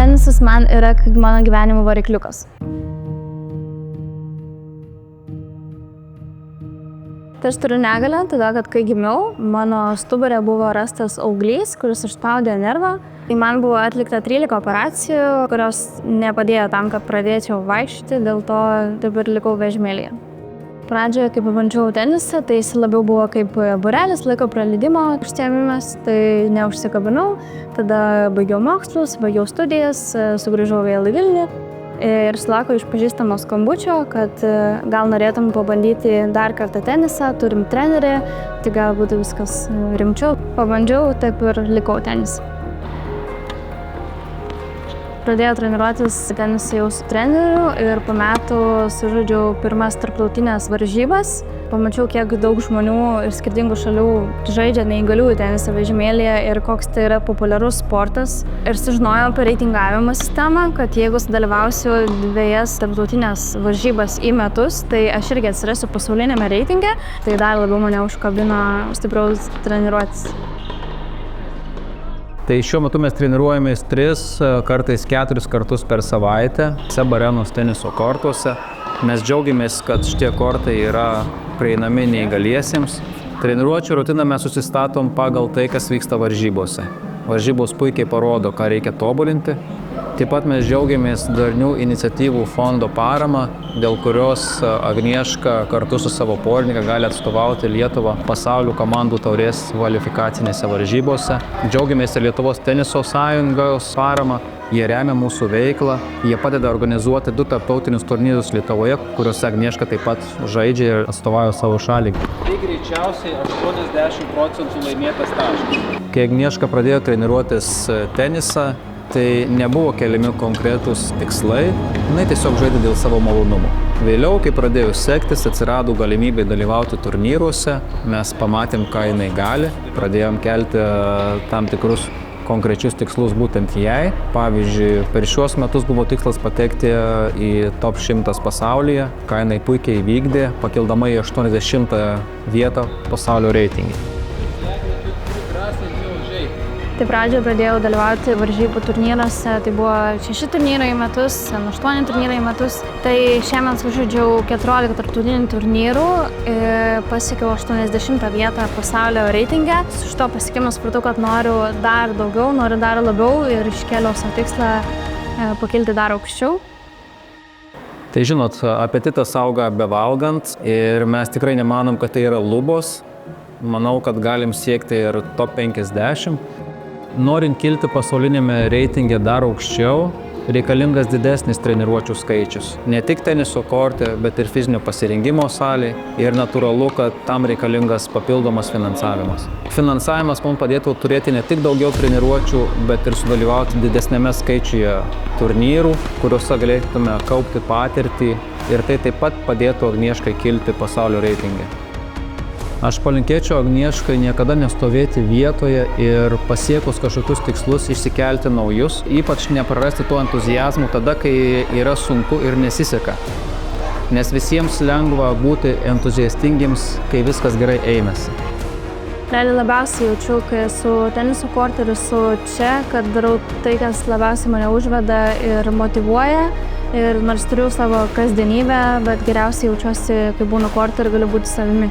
Tenisas man yra kaip mano gyvenimo varikliukas. Tai aš turiu negalią, todėl kad kai gimiau, mano stubure buvo rastas auglys, kuris išspaudė nervą. Tai man buvo atlikta 13 operacijų, kurios nepadėjo tam, kad pradėčiau vaikščioti, dėl to dabar likau vežimėlyje. Pradžioje, kai pabandžiau tenisą, tai jis labiau buvo kaip būrelis, laiko praleidimo užsiėmimas, tai neužsikabinau. Tada baigiau mokslus, baigiau studijas, sugrįžau vėl į Vilnių. Ir sulaukiau iš pažįstamo skambučio, kad gal norėtum pabandyti dar kartą tenisą, turim trenerį, tai gal būtų viskas rimčiau. Pabandžiau, taip ir likau tenisą. Pradėjau treniruotis tenisą jau su treneriu ir po metų sužaidžiau pirmas tarptautinės varžybas. Pamačiau, kiek daug žmonių iš skirtingų šalių žaidžia neįgaliųjų tenisą vežimėlyje ir koks tai yra populiarus sportas. Ir sužinojau apie reitingavimo sistemą, kad jeigu sudalyvausiu 2 tarptautinės varžybas į metus, tai aš irgi atsirasiu pasaulinėme reitinge. Tai dar labiau mane užkabino stipriau treniruotis. Tai šiuo metu mes treniruojamės 3, kartais 4 kartus per savaitę Seb Arenos teniso kortuose. Mes džiaugiamės, kad šitie kortai yra prieinami neįgaliesiems. Treniruočių rutiną mes susistatom pagal tai, kas vyksta varžybose. Varžybos puikiai parodo, ką reikia tobulinti. Taip pat mes džiaugiamės Darnių iniciatyvų fondo parama, dėl kurios Agnieška kartu su savo porininke gali atstovauti Lietuvą pasaulio komandų taurės kvalifikacinėse varžybose. Džiaugiamės ir Lietuvos teniso sąjungos parama. Jie remia mūsų veiklą, jie padeda organizuoti 2 tarptautinius turnyrus Lietuvoje, kuriuose Agnieška taip pat žaidžia ir atstovauja savo šalį. Tai greičiausiai 80% laimėtas taškas. Kai Agnieška pradėjo treniruotis tenisą, tai nebuvo keliami konkretūs tikslai, jinai tiesiog žaidė dėl savo malonumų. Vėliau, kai pradėjo sektis, atsirado galimybė dalyvauti turnyruose, mes pamatėm, ką jinai gali, pradėjom kelti tam tikrus konkrečius tikslus būtent jai. Pavyzdžiui, per šiuos metus buvo tikslas patekti į top 100 pasaulyje, ką jinai puikiai įvykdė, pakildama į 80 vietą pasaulio reitinge. Tai pradžioje pradėjau dalyvauti varžybų turnyruose, tai buvo 6 turnyrai į metus, 8 turnyrai į metus. Tai šiemet sužaidžiau 14 tarptautinių turnyrų ir pasiekiau 80 vietą pasaulio reitinge. Su šito pasiekimu supratau, kad noriu dar daugiau, noriu dar labiau ir iškėliau savo tikslą pakilti dar aukščiau. Tai žinot, apetitas auga bevalgant ir mes tikrai nemanom, kad tai yra lubos. Manau, kad galim siekti ir top 50. Norint kilti pasaulinėme reitinge dar aukščiau, reikalingas didesnis treniruočių skaičius. Ne tik teniso korte, bet ir fizinio pasirengimo salėje ir natūralu, kad tam reikalingas papildomas finansavimas. Finansavimas mums padėtų turėti ne tik daugiau treniruočių, bet ir sudalyvauti didesnėme skaičiuje turnyrų, kuriuose galėtume kaupti patirtį ir tai taip pat padėtų Agnieškai kilti pasaulio reitinge. Aš palinkėčiau Agnieškai niekada nestovėti vietoje ir pasiekus kažkokius tikslus išsikelti naujus, ypač neprarasti to entuziazmo tada, kai yra sunku ir nesiseka. Nes visiems lengva būti entuziastingiems, kai viskas gerai einasi. Realiai labiausiai jaučiu, kai esu teniso korte ir esu čia, kad darau tai, kas labiausiai mane užveda ir motyvuoja. Ir nors turiu savo kasdienybę, bet geriausiai jaučiuosi, kai būnu korte ir galiu būti savimi.